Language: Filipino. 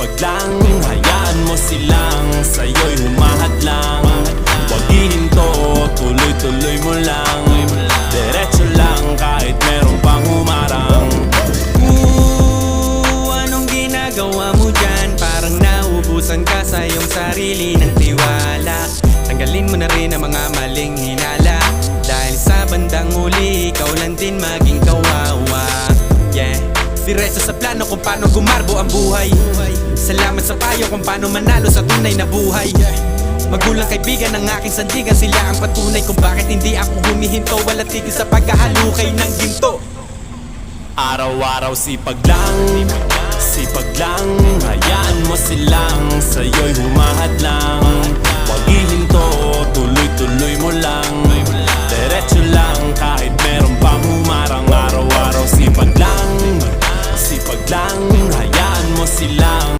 sipag lang, hayaan mo silang sa'yo'y humahad lang. Huwag ihinto, tuloy-tuloy mo lang. Diretso lang kahit meron pang humarang. Anong ginagawa mo dyan? Parang naubusan ka sa iyong sarili ng tiwala. Tanggalin mo na rin ang mga maling hinala, dahil sa bandang huli ikaw lang din maging kawawa. Yeah, diretso sa plano kung paano gumarbo ang buhay. Salamat sa payo kung paano manalo sa tunay na buhay. Magulang kaibigan ng aking sandigan, sila ang patunay kung bakit hindi ako humihinto. Wala tigil sa pagkahalukay ng ginto. Araw-araw sipag lang, hayaan mo silang sa'yo'y humahad lang. Huwag ihinto, tuloy-tuloy mo lang. Diretso lang kahit meron pang humarang. Araw-araw sipag lang, hayaan mo sila